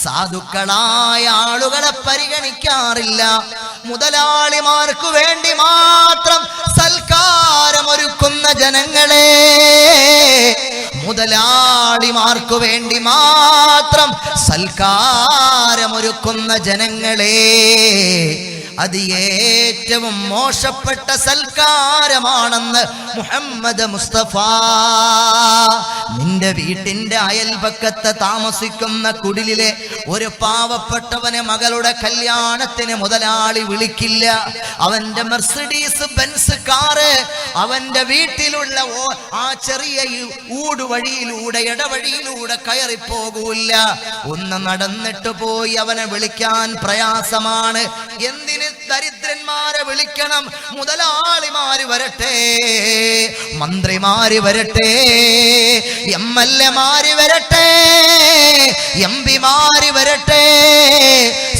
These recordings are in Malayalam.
സാധുക്കളായ ആളുകളെ പരിഗണിക്കാറില്ല. മുതലാളിമാർക്ക് വേണ്ടി മാത്രം സൽക്കാരമൊരുക്കുന്ന ജനങ്ങളെ, മുതലാളിമാർക്ക് വേണ്ടി മാത്രം സൽക്കാരമൊരുക്കുന്ന ജനങ്ങളെ, അത് ഏറ്റവും മോശപ്പെട്ട സൽക്കാരമാണെന്ന് മുഹമ്മദ് മുസ്തഫ. നിന്റെ വീട്ടിന്റെ അയൽപക്കത്ത് താമസിക്കുന്ന കുടിലിലെ ഒരു പാവപ്പെട്ടവനെ മകളുടെ കല്യാണത്തിന് മുതലാളി വിളിക്കില്ല. അവന്റെ മെർസിഡീസ് ബെൻസ് കാറ് അവന്റെ വീട്ടിലുള്ള ആ ചെറിയ ഊടുവഴിയിലൂടെ ഇടവഴിയിലൂടെ കയറിപ്പോകൂല്ല. ഒന്ന് നടന്നിട്ട് പോയി അവനെ വിളിക്കാൻ പ്രയാസമാണ്. എന്തിന് ദരിദ്രന്മാരെ വിളിക്കണം? മുതലാളിമാര് വരട്ടെ, മന്ത്രിമാര് വരട്ടെ, MLA-മാര് വരട്ടെ, MP-മാര് വരട്ടെ,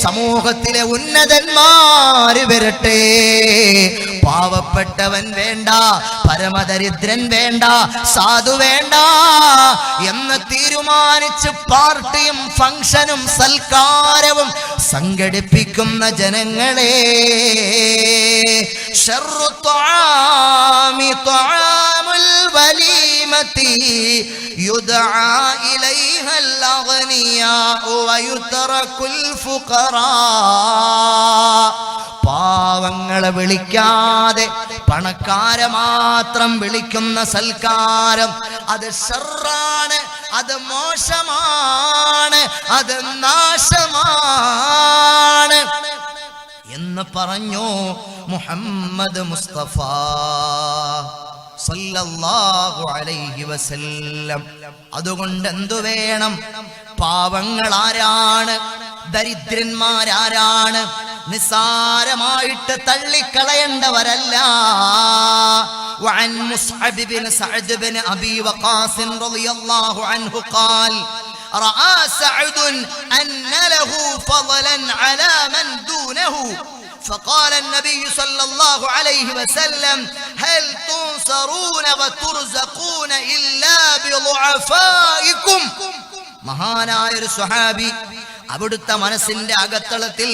സമൂഹത്തിലെ ഉന്നതന്മാര് വരട്ടെ, പാവപ്പെട്ടവൻ വേണ്ട, പരമദരിദ്രൻ വേണ്ട, സാധു വേണ്ട എന്ന് തീരുമാനിച്ച് പാർട്ടിയും ഫംഗ്ഷനും സൽക്കാരവും സംഘടിപ്പിക്കുന്ന ജനങ്ങളെ, ശർറു ത്വആമി ത്വആമുൽ വലീമതി യുദ്ആ ഇലൈഹൽ അഗ്നിയാ വയുതറകുൽ ഫുഖറാ. പാവങ്ങളെ വിളിക്കാതെ പണക്കാരെ മാത്രം വിളിക്കുന്ന സൽക്കാരം അത് ശർറാണ്, അത് മോശമാണ്, അത് നാശമാണ് എന്ന് പറഞ്ഞു മുഹമ്മദ് മുസ്തഫ സല്ലല്ലാഹു അലൈഹി വസല്ലം. അതുകൊണ്ട് എന്തു വേണം? പാവങ്ങൾ ആരാണ്? ദരിദ്രന്മാരാരാണ്? നിസാരമായിട്ട് തള്ളിക്കളയേണ്ടവരല്ല. وعن مصعب بن سعد بن أبي وقاص رضي الله عنه قال رأى سعد أن له فضلا على من دونه فقال النبي صلى الله عليه وسلم هل تنصرون وترزقون إلا بضعفائكم. മഹാനായ ഒരു സ്വഹാബി അവിടുത്തെ മനസ്സിന്റെ അകത്തളത്തിൽ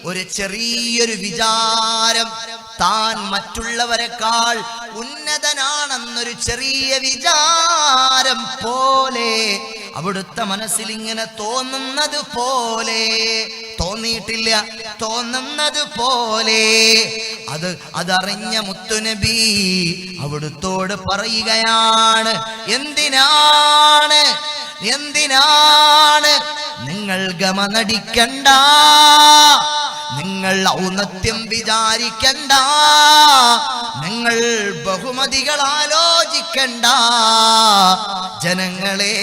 ഒരു ചെറിയൊരു വിചാരം, താൻ മറ്റുള്ളവരെക്കാൾ ഉന്നതനാണെന്നൊരു ചെറിയ വിചാരം പോലെ അവിടുത്തെ മനസ്സിൽ ഇങ്ങനെ തോന്നുന്നത് പോലെ, തോന്നിയിട്ടില്ല, തോന്നുന്നത് പോലെ അതറിഞ്ഞ മുത്തുനബി അവിടുത്തോട് പറയുകയാണ്, എന്തിനാണ് നിങ്ങൾ ഗമനടിക്കണ്ട, നിങ്ങൾ ഔന്നത്യം വിചാരിക്കണ്ട, നിങ്ങൾ ബഹുമതികൾ ആലോചിക്കണ്ട. ജനങ്ങളെ,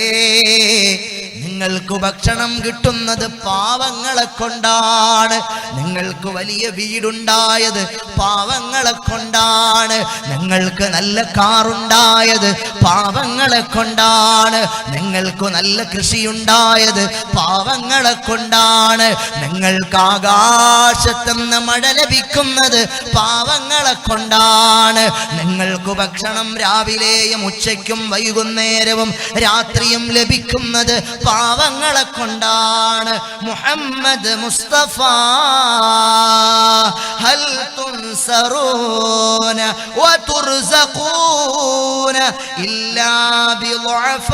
നിങ്ങൾക്ക് ഭക്ഷണം കിട്ടുന്നത് പാവങ്ങളെ കൊണ്ടാണ്, നിങ്ങൾക്ക് വലിയ വീടുണ്ടായത് പാവങ്ങളെ കൊണ്ടാണ്, നിങ്ങൾക്ക് നല്ല കാറുണ്ടായത് പാവങ്ങളെ കൊണ്ടാണ്, നിങ്ങൾക്ക് നല്ല കൃഷിയുണ്ടായത് പാവങ്ങളെ കൊണ്ടാണ്, നിങ്ങൾക്ക് ആകാശത്തുനിന്ന് മഴ ലഭിക്കുന്നത് പാവങ്ങളെ കൊണ്ടാണ്, നിങ്ങൾക്ക് ഭക്ഷണം രാവിലെയും ഉച്ചയ്ക്കും വൈകുന്നേരവും രാത്രിയും ലഭിക്കുന്നത് പാവങ്ങളെ കൊണ്ടാണ്. മുഹമ്മദ് മുസ്തഫ ഹൽ തുൻസറൂന വതുർസഖൂന ഇല്ലാ ബിളുഅഫാഇകും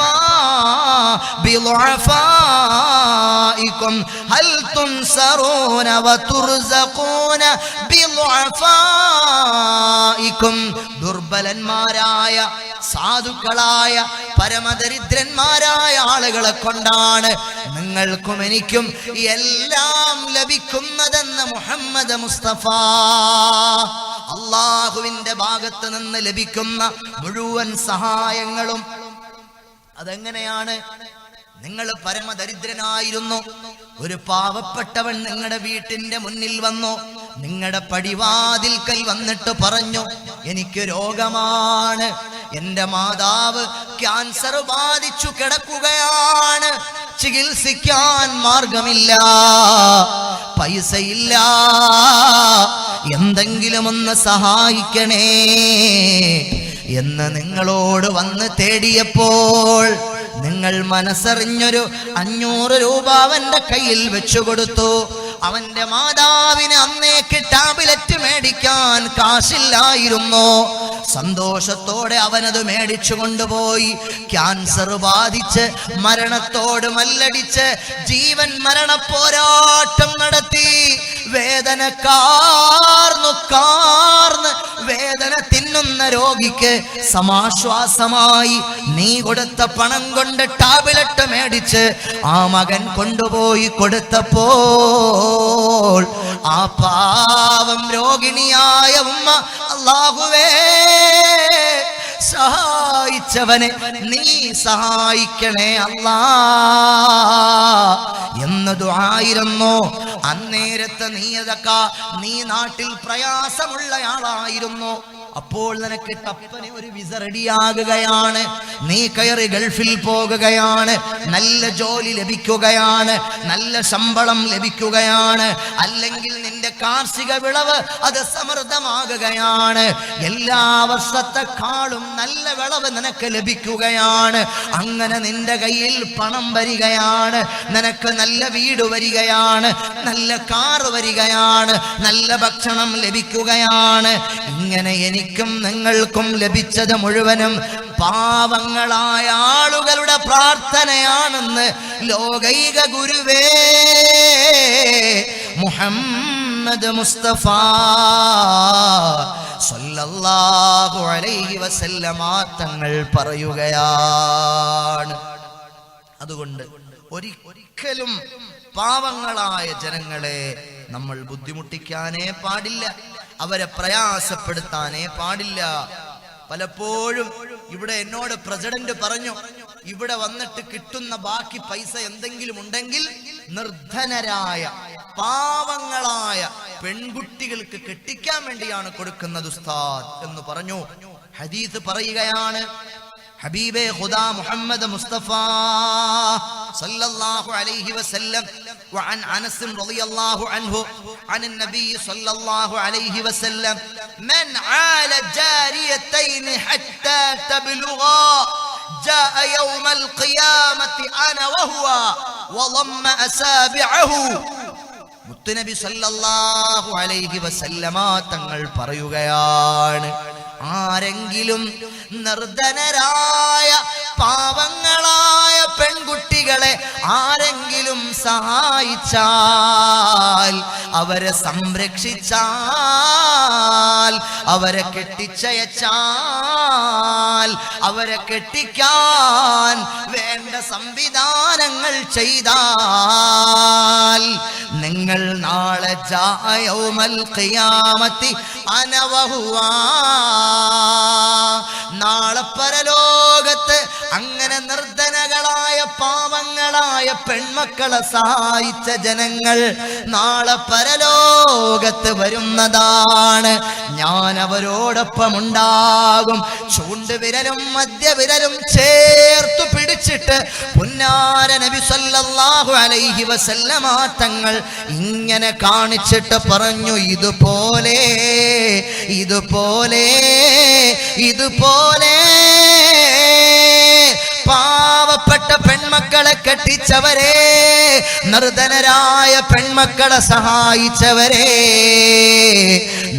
ഹൽ തുൻസറൂന വതുർസഖൂന ബിളുഅഫാഇകും. ദുർബലന്മാരായ, സാധുക്കളായ, പരമദരിദ്രന്മാരായ ആളുകളെ കൊണ്ടാണ് നിങ്ങൾക്കും എനിക്കും എല്ലാം ലഭിക്കുന്നതെന്ന് മുഹമ്മദ് മുസ്തഫ. അള്ളാഹുവിന്റെ ഭാഗത്ത് നിന്ന് ലഭിക്കുന്ന മുഴുവൻ സഹായങ്ങളും അതെങ്ങനെയാണ്? നിങ്ങൾ പരമദരിദ്രനായിരുന്നു, ഒരു പാവപ്പെട്ടവൻ നിങ്ങളുടെ വീട്ടിന്റെ മുന്നിൽ വന്നു, നിങ്ങളുടെ പടിവാതിൽക്കൽ വന്നിട്ട് പറഞ്ഞു, എനിക്ക് രോഗമാണ്, എന്റെ മാതാവ് ക്യാൻസർ ബാധിച്ചു കിടക്കുകയാണ്, ചികിത്സിക്കാൻ മാർഗമില്ല, പൈസയില്ല, എന്തെങ്കിലും ഒന്ന് സഹായിക്കണേ എന്ന് നിങ്ങളോട് വന്ന് തേടിയപ്പോൾ നിങ്ങൾ മനസ്സറിഞ്ഞൊരു 500 രൂപ അവന്റെ കയ്യിൽ വെച്ചു കൊടുത്തു. അവന്റെ മാതാവിന് അന്നേക്ക് ടാബ്ലറ്റ് മേടിക്കാൻ കാശില്ലായിരുന്നു. സന്തോഷത്തോടെ അവനത് മേടിച്ചു കൊണ്ടുപോയി. ക്യാൻസർ ബാധിച്ച് മരണത്തോട് മല്ലടിച്ച് ജീവൻ മരണ പോരാട്ടം നടത്തി. വേദന കാർന്ന് വേദന തിന്നുന്ന രോഗിക്ക് സമാശ്വാസമായി നീ കൊടുത്ത പണം കൊണ്ട് ടാബ്ലറ്റ് മേടിച്ച് ആ മകൻ കൊണ്ടുപോയി കൊടുത്തപ്പോൾ ആ പാവം രോഗിണിയായ ഉമ്മ, അല്ലാഹുവേ സഹായിച്ചവനെ നീ സഹായിക്കണേ അല്ലാ എന്ന് ദുആയിരുന്നു. അന്നേരത്തെ നീ നാട്ടിൽ പ്രയാസമുള്ളയാളായിരുന്നു. അപ്പോൾ നിനക്ക് ടപ്പനെ ഒരു വിസ റെഡിയാകുകയാണ്. നീ കയറി ഗൾഫിൽ പോകുകയാണ്. നല്ല ജോലി ലഭിക്കുകയാണ്, നല്ല ശമ്പളം ലഭിക്കുകയാണ്. അല്ലെങ്കിൽ നിന്റെ കാർഷിക വിളവ് അത് സമൃദ്ധമാകുകയാണ്. എല്ലാ വർഷത്തെക്കാളും നല്ല വിളവ് നിനക്ക് ലഭിക്കുകയാണ്. അങ്ങനെ നിന്റെ കയ്യിൽ പണം വരികയാണ്. നിനക്ക് നല്ല വീട് വരികയാണ്, നല്ല കാറ് വരികയാണ്, നല്ല ഭക്ഷണം ലഭിക്കുകയാണ്. ഇങ്ങനെ എനിക്കും നിങ്ങൾക്കും ലഭിച്ചത് മുഴുവനും പാവങ്ങളായ ആളുകളുടെ പ്രാർത്ഥനയാണെന്ന് ലോകൈക ഗുരുവേ മുഹമ്മദ് മുസ്തഫ സല്ലല്ലാഹു അലൈഹി വസല്ലമ തങ്ങൾ പറയുകയാണ്. അതുകൊണ്ട് ഒരിക്കലും പാവങ്ങളായ ജനങ്ങളെ നമ്മൾ ബുദ്ധിമുട്ടിക്കാനേ പാടില്ല, അവരെ പ്രയാസപ്പെടുത്താനേ പാടില്ല. പലപ്പോഴും ഇവിടെ എന്നോട് പ്രസിഡന്റ് പറഞ്ഞു, ഇവിടെ വന്നിട്ട് കിട്ടുന്ന ബാക്കി പൈസ എന്തെങ്കിലും ഉണ്ടെങ്കിൽ നിർധനരായ പാവങ്ങളായ പെൺകുട്ടികൾക്ക് കെട്ടിക്കാൻ വേണ്ടിയാണ് കൊടുക്കുന്നത് ഉസ്താദ് എന്ന് പറഞ്ഞു. ഹദീസ് പറയുകയാണ്, ഹബീബേ ഖുദാ മുഹമ്മദ് മുസ്തഫ സല്ലല്ലാഹു അലൈഹി വസല്ലം وعن أنس رضي الله عنه عن النبي صلى الله عليه وسلم من عال جاريتين حتى تبلغا جاء يوم القيامة أنا وهو وضم أسابعه. മുത്തുനബി സല്ലല്ലാഹു അലൈഹി വസല്ലമ തങ്ങൾ പറയുകയാണ്, ആരെങ്കിലും നിർധനരായ പാവങ്ങളായ പെൺകുട്ടികളെ ആരെങ്കിലും സഹായിച്ചാൽ, അവരെ സംരക്ഷിച്ചാൽ, അവരെ കെട്ടിച്ചയച്ചാൽ, അവരെ കെട്ടിക്കാൻ വേണ്ട സംവിധാനങ്ങൾ ചെയ്താൽ, നിങ്ങൾ നാളെ യൗമൽ ഖിയാമത്തി അന വഹുവ, നാളെ പരലോകത്ത് അങ്ങനെ നിർധനകളായ പാവങ്ങളായ പെൺമക്കളെ സഹായിച്ച ജനങ്ങൾ നാളെ പരലോകത്ത് വരുന്നതാണ്. ഞാൻ അവരോടൊപ്പം ഉണ്ടാകും. ചൂണ്ടുവിരലും മധ്യവിരലും ചേർത്തു പിടിച്ചിട്ട് പുന്നാര നബി സല്ലല്ലാഹു അലൈഹി വസല്ലമ തങ്ങൾ ഇങ്ങനെ കാണിച്ചിട്ട് പറഞ്ഞു, ഇതുപോലെ ഇതുപോലെ ഇതുപോലെ പാവപ്പെട്ട പെൺമക്കളെ കെട്ടിച്ചവരെ, നിർധനരായ പെൺമക്കളെ സഹായിച്ചവരെ,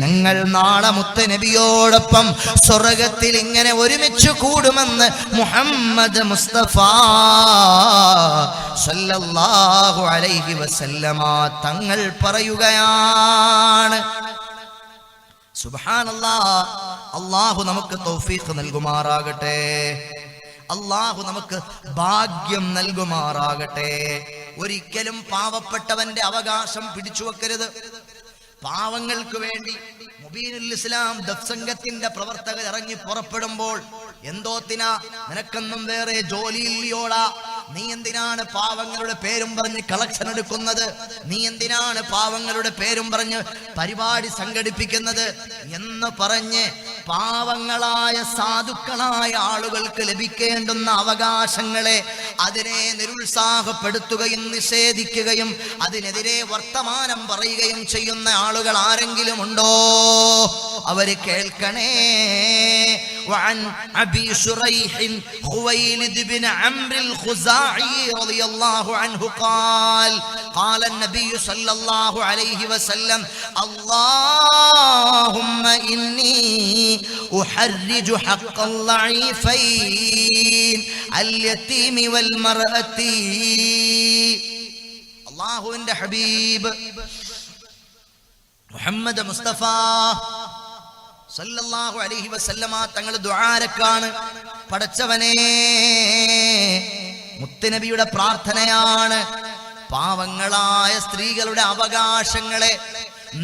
നിങ്ങൾ നാളെ മുത്തുനബിയോടൊപ്പം സ്വർഗത്തിൽ ഇങ്ങനെ ഒരുമിച്ച് കൂടുമെന്ന് മുഹമ്മദ് മുസ്തഫ സല്ലല്ലാഹു അലൈഹി വസല്ലമ തങ്ങൾ പറയുകയാണ്. സുബ്ഹാനല്ലാഹ്. അല്ലാഹു നമുക്ക് തൗഫീഖ് നൽകുമാറാകട്ടെ. അല്ലാഹു നമുക്ക് ഭാഗ്യം നൽകുമാറാകട്ടെ. ഒരിക്കലും പാവപ്പെട്ടവന്റെ അവകാശം പിടിച്ചു വെക്കരുത്. പാവങ്ങൾക്ക് വേണ്ടി മുബീനുൽ ഇസ്ലാം ദഫ്സംഗത്തിന്റെ പ്രവർത്തകർ ഇറങ്ങി പുറപ്പെടുമ്പോൾ, എന്തോത്തിനാ, നിനക്കൊന്നും വേറെ ജോലിയില്ലയോടാ, നീ എന്തിനാണ് പാവങ്ങളുടെ പേരും പറഞ്ഞ് കളക്ഷൻ എടുക്കുന്നത്, നീ എന്തിനാണ് പാവങ്ങളുടെ പേരും പറഞ്ഞ് പരിപാടി സംഘടിപ്പിക്കുന്നത് എന്ന് പറഞ്ഞ് പാവങ്ങളായ സാധുക്കളായ ആളുകൾക്ക് ലഭിക്കേണ്ടുന്ന അവകാശങ്ങളെ അതിനെ നിരുത്സാഹപ്പെടുത്തുകയും നിഷേധിക്കുകയും അതിനെതിരെ വർത്തമാനം പറയുകയും ചെയ്യുന്ന ആളുകൾ ആരെങ്കിലും ഉണ്ടോ? അവര് കേൾക്കണേ, وعن أبي شريح خويلد بن عمرو الخزاعي رضي الله عنه قال قال النبي صلى الله عليه وسلم اللهم إني أحرج حق الضعيفين اليتيم والمرأة. അല്ലാഹുവിന്റെ ഹബീബ് മുഹമ്മദ് മുസ്തഫ സല്ലല്ലാഹു അലൈഹി വസല്ലമ തങ്ങൾ ദുആരക്കാണ്. പടച്ചവനേ, മുത്തുനബിയുടെ പ്രാർത്ഥനയാണ് പാവങ്ങളായ സ്ത്രീകളുടെ അവകാശങ്ങളെ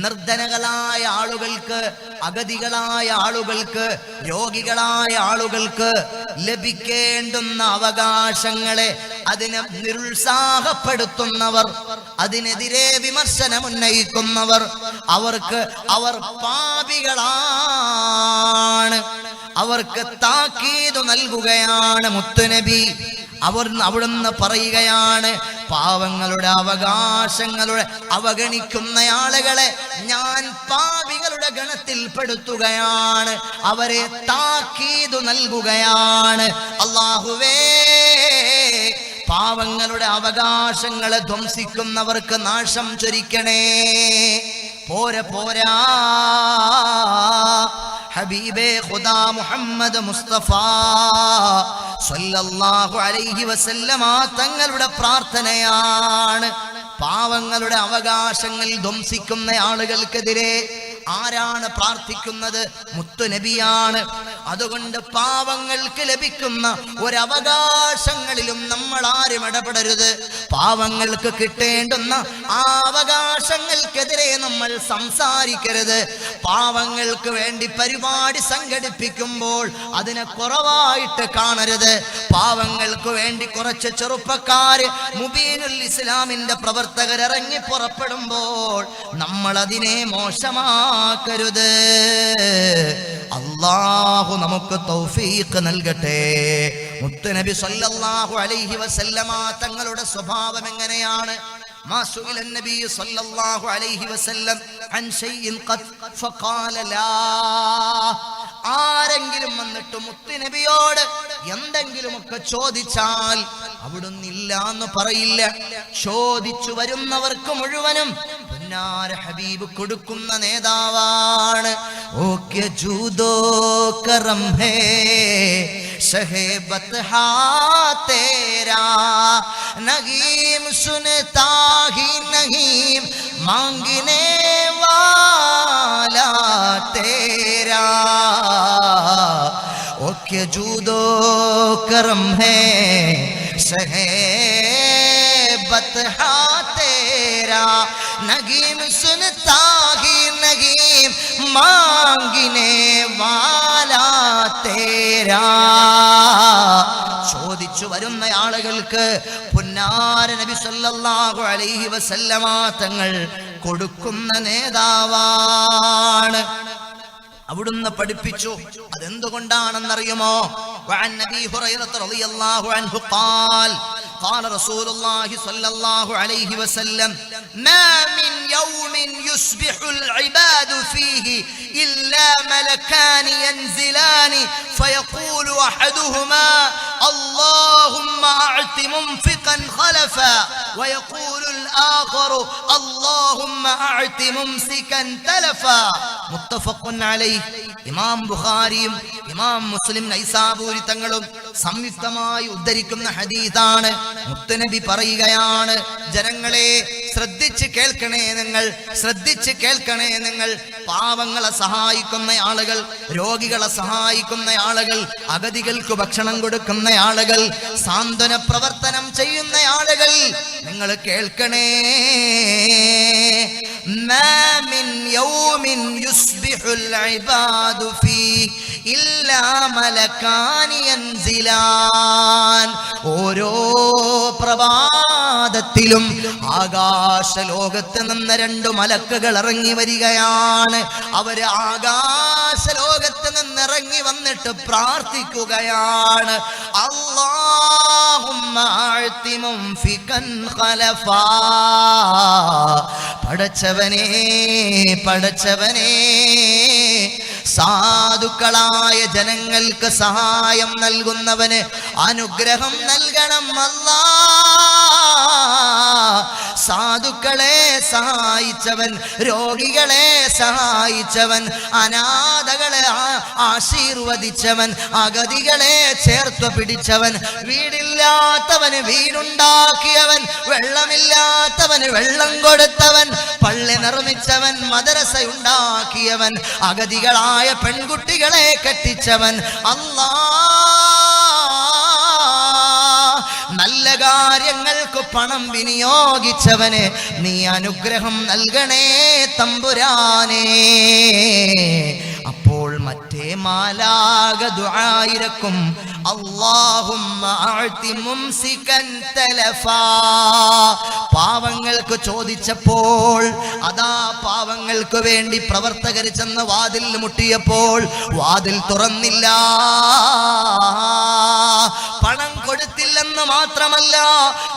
നിർധനകളായ ആളുകൾക്ക്, അഗതികളായ ആളുകൾക്ക്, രോഗികളായ ആളുകൾക്ക് ലഭിക്കേണ്ടുന്ന അവകാശങ്ങളെ അതിനെ നിരുത്സാഹപ്പെടുത്തുന്നവർ, അതിനെതിരെ വിമർശനം ഉന്നയിക്കുന്നവർ, അവർ പാപികളാണ്, അവർക്ക് താക്കീത് നൽകുകയാണ് മുത്തുനബി. അവിടുന്ന് പറയുകയാണ്, പാവങ്ങളുടെ അവകാശങ്ങളുടെ അവഗണിക്കുന്ന ആളുകളെ ഞാൻ പാപികളുടെ ഗണത്തിൽ പെടുത്തുകയാണ്, അവരെ താക്കീത് നൽകുകയാണ്. അല്ലാഹുവേ, പാവങ്ങളുടെ അവകാശങ്ങളെ ധ്വംസിക്കുന്നവർക്ക് നാശം ചൊരിക്കണേ. പോരാ ഹബീബേ ഖുദാ മുഹമ്മദ് മുസ്തഫ സല്ലല്ലാഹു അലൈഹി വസല്ലമ തങ്ങളുടെ പ്രാർത്ഥനയാണ് പാവങ്ങളുടെ അവകാശങ്ങൾ ധ്വംസിക്കുന്ന ആളുകൾക്കെതിരെ. ആരാണ് പ്രാർത്ഥിക്കുന്നത്? മുത്തുനബിയാണ്. അതുകൊണ്ട് പാവങ്ങൾക്ക് ലഭിക്കുന്ന ഒരവകാശങ്ങളിലും നമ്മൾ ആരും ഇടപെടരുത്. പാവങ്ങൾക്ക് കിട്ടേണ്ടുന്ന ആ അവകാശങ്ങൾക്കെതിരെ നമ്മൾ സംസാരിക്കരുത്. പാവങ്ങൾക്ക് വേണ്ടി പരിപാടി സംഘടിപ്പിക്കുമ്പോൾ അതിനെ കുറവായിട്ട് കാണരുത്. പാവങ്ങൾക്ക് വേണ്ടി കുറച്ച് ചെറുപ്പക്കാര് മുബീനുൽ ഇസ്ലാമിന്റെ പ്രവർത്തകർ ഇറങ്ങി പുറപ്പെടുമ്പോൾ നമ്മൾ അതിനെ മോശമാക്കരുത്. അല്ലാഹു നമുക്ക് തൗഫീഖ് നൽകട്ടെ. മുത്തുനബി സല്ലല്ലാഹു അലൈഹി വസല്ലമ തങ്ങളുടെ സ്വഭാവം എങ്ങനെയാണ്? ما سئل النبي صلى الله عليه وسلم عن شيء قد فقال لا. ആരെങ്കിലും വന്നിട്ട് മുത്തുനബിയോട് എന്തെങ്കിലുമൊക്കെ ചോദിച്ചാൽ അവിടുന്ന് ഇല്ല എന്ന് പറയില്ല. ചോദിച്ചു വരുന്നവർക്ക് മുഴുവനും പുന്നാര ഹബീബ് കൊടുക്കുന്ന നേതാവാണ്. ഓക്കെ ജൂദോ കറം ഹേ शहेबत हा तेरा नगीम सुनता ही नहीं मांगने वाला तेरा. ओके जूदो करम है शहेबत हा तेरा नगीम सुनता ही नहीं मांगने वाला तेरा. ചോദിച്ചു വരുന്ന ആളുകൾക്ക് പുന്നാര നബി സല്ലല്ലാഹു അലൈഹി വസല്ലമ തങ്ങൾ കൊടുക്കുന്ന നേതാവാണ്. അവിടുന്ന് പഠിപ്പിച്ചു. അതെന്തുകൊണ്ടാണെന്നറിയുമോ? വഅൻ നബി ഹുറൈറത റളിയല്ലാഹു അൻഹു ഖാൽ قال رسول الله صلى الله عليه وسلم ما من يوم يصبح العباد فيه إلا ملكان ينزلان فيقول أحدهما اللهم أعط منفقا خلفا ويقول الآخر اللهم أعط ممسكا تلفا. متفق عليه. ഇമാം ബുഖാരിയും ഇമാം മുസ്ലിം നൈസാബൂരി തങ്ങളും സംയുക്തമായി ഉദ്ധരിക്കുന്ന ഹദീസാണ്. മുത്തുനബി പറയുകയാണ്, ജനങ്ങളെ ശ്രദ്ധിച്ച് കേൾക്കണേ നിങ്ങൾ, ശ്രദ്ധിച്ച് കേൾക്കണേ നിങ്ങൾ. പാവങ്ങളെ സഹായിക്കുന്ന ആളുകൾ, രോഗികളെ സഹായിക്കുന്ന ആളുകൾ, അഗതികൾക്ക് ഭക്ഷണം കൊടുക്കുന്ന ആളുകൾ, സാന്ത്വന പ്രവർത്തനം ചെയ്യുന്ന ആളുകൾ, നിങ്ങൾ കേൾക്കണേ. മാ മിൻ യൗമിൻ യുസ്ബിഹുൽ ഇബാദു ഫീഹി ഇല്ലാ മലകാനി യൻസിലാൻ. ഓരോ പ്രഭാതത്തിലും ആകാശ ലോകത്ത് നിന്ന് 2 മലക്കുകൾ ഇറങ്ങി വരികയാണ്. അവര് ആകാശ ലോകത്ത് നിന്ന് ഇറങ്ങി വന്നിട്ട് പ്രാർത്ഥിക്കുകയാണ്, അല്ലാഹുമ്മ അഅതി മുൻഫികൻ ഖലഫാ. പടച്ചവനേ സാധുക്കളായ ജനങ്ങൾക്ക് സഹായം നൽകുന്നവന് അനുഗ്രഹം നൽകണം അല്ലാ. സാധുക്കളെ സഹായിച്ചവൻ, രോഗികളെ സഹായിച്ചവൻ, അനാഥകളെ ആശീർവദിച്ചവൻ, അഗതികളെ ചേർത്ത് പിടിച്ചവൻ, വീടില്ലാത്തവന് വീടുണ്ടാക്കിയവൻ, വെള്ളമില്ലാത്തവന് വെള്ളം കൊടുത്തവൻ, പള്ളി നിർമ്മിച്ചവൻ, മദ്രസയുണ്ടാക്കിയവൻ, അഗതികളായ പെൺകുട്ടികളെ കെട്ടിച്ചവൻ അല്ലാ. നല്ല കാര്യങ്ങൾക്ക് പണം വിനിയോഗിച്ചവന് നീ അനുഗ്രഹം നൽകണേ തമ്പുരാനേ. അപ്പോൾ മറ്റേ മാലാക ദുആയിരക്കും അല്ലാഹുമ്മ അഅതി മുംസികൻ തലഫാ. പാവങ്ങൾക്ക് ചോദിച്ചപ്പോൾ, അതാ പാവങ്ങൾക്ക് വേണ്ടി പ്രവർത്തകർ ചെന്ന് വാതിൽ മുട്ടിയപ്പോൾ വാതിൽ തുറന്നില്ല. പണം കൊടുത്തില്ലെന്ന് മാത്രമല്ല,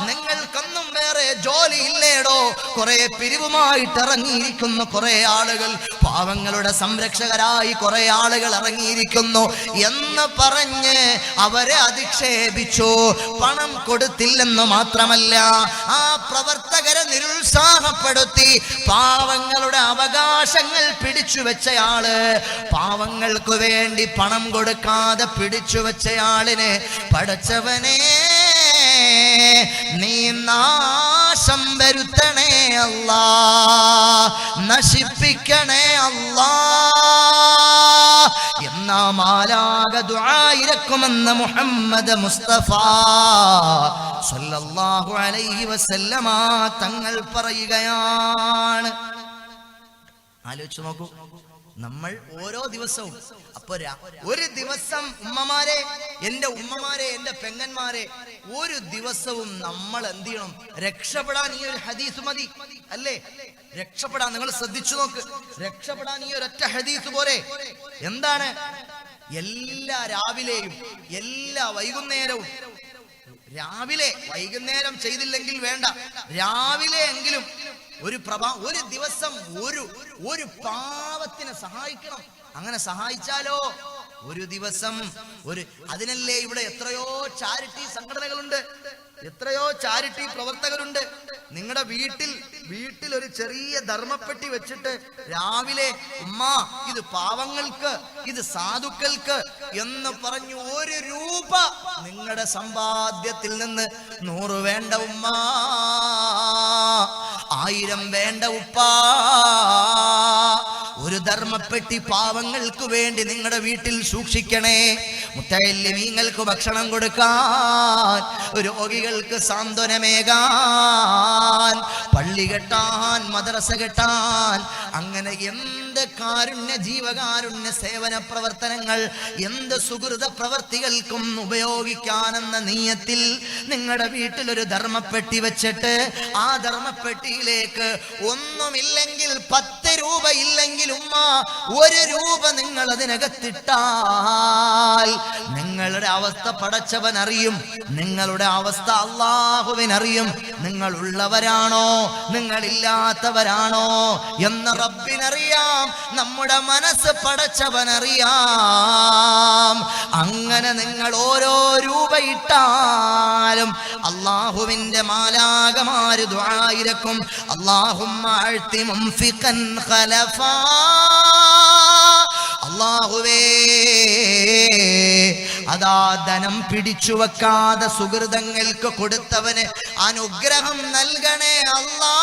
നിങ്ങൾക്കൊന്നും വേറെ ജോലി ഇല്ലേടോ, കുറെ പിരിവുമായിട്ട് ഇറങ്ങിയിരിക്കുന്ന കുറെ ആളുകൾ, പാവങ്ങളുടെ സംരക്ഷകരായി കുറെ ആളുകൾ ഇറങ്ങിയിരിക്കുന്നു എന്ന് പറഞ്ഞ് അവരെ അധിക്ഷേപിച്ചു. പണം കൊടുത്തില്ലെന്ന് മാത്രമല്ല, ആ പ്രവർത്തകരെ നിരുത്സാഹപ്പെടുത്തി. പാവങ്ങളുടെ അവകാശങ്ങൾ പിടിച്ചു വെച്ചയാള്, പാവങ്ങൾക്ക് വേണ്ടി പണം കൊടുക്കാതെ പിടിച്ചു വെച്ചയാളിന് പടച്ചവനെ നീ നാശം വരുത്തണേ അല്ലാ, നശിപ്പിക്കണേ അല്ലാ എന്നാ മാലാക ദുആയിരക്കുമെന്ന് മുഹമ്മദ് മുസ്തഫ സല്ലല്ലാഹു അലൈഹി വസല്ലമ തങ്ങൾ പറയുകയാണ്. ആലോചിച്ചു നോക്കൂ, നമ്മൾ ഓരോ ദിവസവും, അപ്പൊ ഒരു ദിവസം ഉമ്മമാരെ, എന്റെ ഉമ്മമാരെ, എന്റെ പെങ്ങന്മാരെ, ഒരു ദിവസവും നമ്മൾ എന്ത് ചെയ്യണം? രക്ഷപ്പെടാൻ ഈ ഒരു ഹദീസ് മതി അല്ലേ? രക്ഷപ്പെടാൻ നിങ്ങൾ ശ്രദ്ധിച്ചു നോക്ക്, രക്ഷപ്പെടാൻ ഈ ഒരൊറ്റ ഹദീസ് പോരെ. എന്താണ്? എല്ലാ രാവിലെയും എല്ലാ വൈകുന്നേരവും, രാവിലെ വൈകുന്നേരം ചെയ്തില്ലെങ്കിൽ വേണ്ട, രാവിലെ എങ്കിലും ഒരു ദിവസം ഒരു പാവത്തിനെ സഹായിക്കണം. അങ്ങനെ സഹായിച്ചാലോ ഒരു ദിവസം അതിനല്ലേ ഇവിടെ എത്രയോ ചാരിറ്റി സംഘടനകളുണ്ട്, എത്രയോ ചാരിറ്റി പ്രവർത്തകരുണ്ട്. നിങ്ങളുടെ വീട്ടിൽ ഒരു ചെറിയ ധർമ്മപ്പെട്ടി വെച്ചിട്ട് രാവിലെ ഉമ്മ ഇത് പാവങ്ങൾക്ക്, ഇത് സാധുക്കൾക്ക് എന്ന് പറഞ്ഞു 1 രൂപ നിങ്ങളുടെ സമ്പാദ്യത്തിൽ നിന്ന് 100 വേണ്ട ഉമ്മ, 1000 വേണ്ട ഉപ്പ, ഒരു ധർമ്മപ്പെട്ടി പാവങ്ങൾക്ക് വേണ്ടി നിങ്ങളുടെ വീട്ടിൽ സൂക്ഷിക്കണേ. മുത്തഅല്ലിമീങ്ങൾക്ക് ഭക്ഷണം കൊടുക്കാൻ, രോഗികൾക്ക് സാന്ത്വനമേകാൻ, പള്ളി കെട്ടാൻ, മദ്രസ കെട്ടാൻ, അങ്ങനെ എന്ത് കാരുണ്യ ജീവകാരുണ്യ സേവന പ്രവർത്തനങ്ങൾ, എന്ത് സുഹൃത പ്രവർത്തികൾക്കും ഉപയോഗിക്കാനെന്ന നീയത്തിൽ നിങ്ങളുടെ വീട്ടിൽ ഒരു ധർമ്മപ്പെട്ടി വെച്ചിട്ട് ആ ധർമ്മപ്പെട്ടിയിലേക്ക് ഒന്നുമില്ലെങ്കിൽ 10 രൂപ ഇല്ലെങ്കിൽ ഉമ്മ 1 രൂപ നിങ്ങൾ അതിനകത്തിട്ടാൽ നിങ്ങളുടെ അവസ്ഥ പടച്ചവൻ അറിയും, നിങ്ങളുടെ അവസ്ഥ അല്ലാഹുവിനറിയും. നിങ്ങൾ ഉള്ളവരാണോ നിങ്ങളില്ലാത്തവരാണോ എന്ന് റബ്ബിനറിയാം, നമ്മുടെ മനസ്സ് പടച്ചവനറിയാം. അങ്ങനെ നിങ്ങൾ ഓരോ രൂപ ഇട്ടാലും അല്ലാഹുവിന്റെ മാലാകമാര് ദുആയിരക്കും അല്ലാഹുമ്മ അഅതി മുൻഫിഖൻ ഖലഫാ. അല്ലാഹുവേ, അതാ ധനം പിടിച്ചു വെക്കാതെ സുഹൃതങ്ങൾക്ക് കൊടുത്തവന് അനുഗ്രഹം നൽകണേ അല്ലാ.